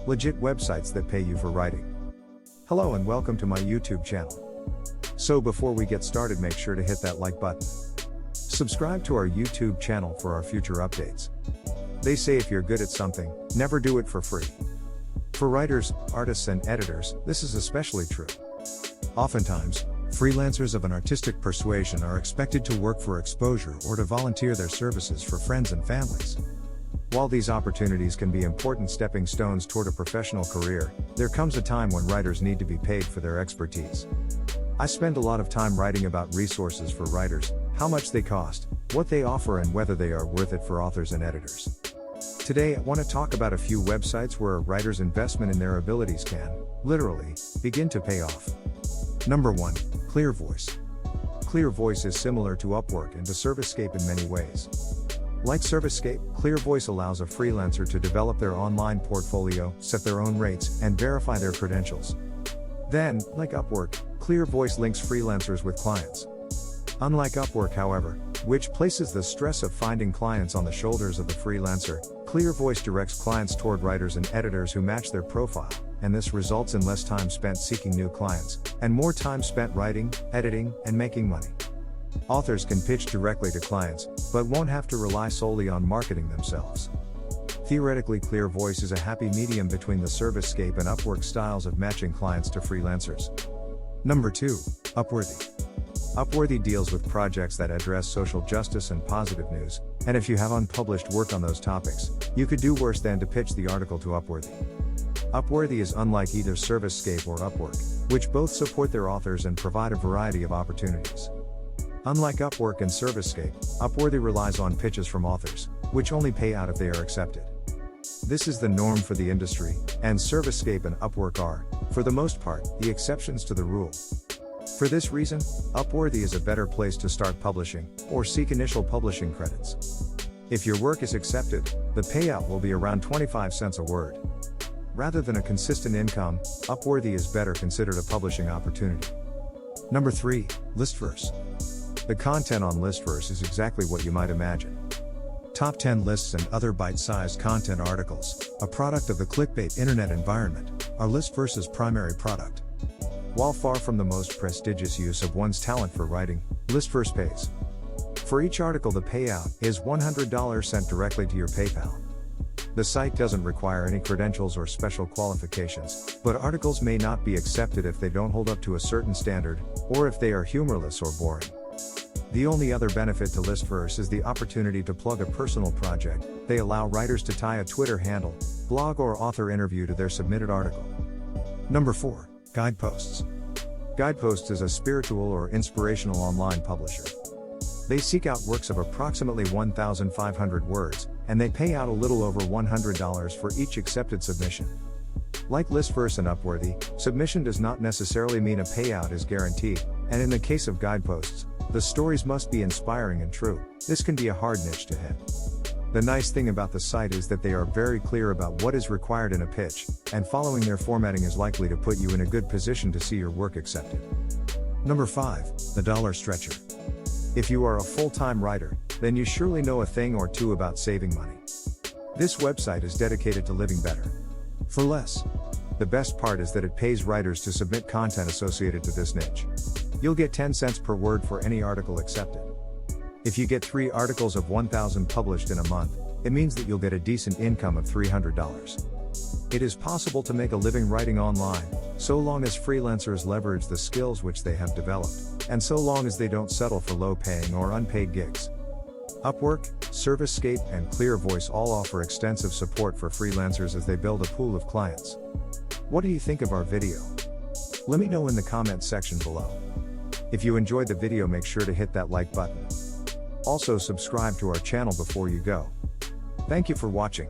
legit websites that pay you for writing. Hello and welcome to my YouTube channel. So before we get started, make sure to hit that like button. Subscribe to our YouTube channel for our future updates. They say if you're good at something, never do it for free. For writers, artists and editors, this is especially true. Oftentimes, freelancers of an artistic persuasion are expected to work for exposure or to volunteer their services for friends and families. While these opportunities can be important stepping stones toward a professional career, there comes a time when writers need to be paid for their expertise. I spend a lot of time writing about resources for writers, how much they cost, what they offer, and whether they are worth it for authors and editors. Today I want to talk about a few websites where a writer's investment in their abilities can, literally, begin to pay off. Number 1. ClearVoice. ClearVoice is similar to Upwork and to ServiceScape in many ways. Like ServiceScape, ClearVoice allows a freelancer to develop their online portfolio, set their own rates, and verify their credentials. Then, like Upwork, ClearVoice links freelancers with clients. Unlike Upwork, however, which places the stress of finding clients on the shoulders of the freelancer, ClearVoice directs clients toward writers and editors who match their profile, and this results in less time spent seeking new clients, and more time spent writing, editing, and making money. Authors can pitch directly to clients, but won't have to rely solely on marketing themselves. Theoretically, ClearVoice is a happy medium between the ServiceScape and Upwork styles of matching clients to freelancers. Number 2. Upworthy. Upworthy deals with projects that address social justice and positive news, and if you have unpublished work on those topics, you could do worse than to pitch the article to Upworthy. Upworthy is unlike either ServiceScape or Upwork, which both support their authors and provide a variety of opportunities. Unlike Upwork and ServiceScape, Upworthy relies on pitches from authors, which only pay out if they are accepted. This is the norm for the industry, and ServiceScape and Upwork are, for the most part, the exceptions to the rule. For this reason, Upworthy is a better place to start publishing, or seek initial publishing credits. If your work is accepted, the payout will be around 25 cents a word. Rather than a consistent income, Upworthy is better considered a publishing opportunity. Number 3. Listverse. The content on Listverse is exactly what you might imagine. Top 10 lists and other bite-sized content articles, a product of the clickbait internet environment, are Listverse's primary product. While far from the most prestigious use of one's talent for writing, Listverse pays. For each article, the payout is $100 sent directly to your PayPal. The site doesn't require any credentials or special qualifications, but articles may not be accepted if they don't hold up to a certain standard, or if they are humorless or boring. The only other benefit to Listverse is the opportunity to plug a personal project. They allow writers to tie a Twitter handle, blog, or author interview to their submitted article. Number 4. Guideposts. Guideposts is a spiritual or inspirational online publisher. They seek out works of approximately 1,500 words, and they pay out a little over $100 for each accepted submission. Like Listverse and Upworthy, submission does not necessarily mean a payout is guaranteed, and in the case of Guideposts, the stories must be inspiring and true. This can be a hard niche to hit. The nice thing about the site is that they are very clear about what is required in a pitch, and following their formatting is likely to put you in a good position to see your work accepted. Number 5. The Dollar Stretcher. If you are a full-time writer, then you surely know a thing or two about saving money. This website is dedicated to living better. For less. The best part is that it pays writers to submit content associated to this niche. You'll get 10 cents per word for any article accepted. If you get 3 articles of 1,000 published in a month, it means that you'll get a decent income of $300. It is possible to make a living writing online, so long as freelancers leverage the skills which they have developed, and so long as they don't settle for low-paying or unpaid gigs. Upwork, ServiceScape, and ClearVoice all offer extensive support for freelancers as they build a pool of clients. What do you think of our video? Let me know in the comments section below. If you enjoyed the video, make sure to hit that like button. Also subscribe to our channel before you go. Thank you for watching.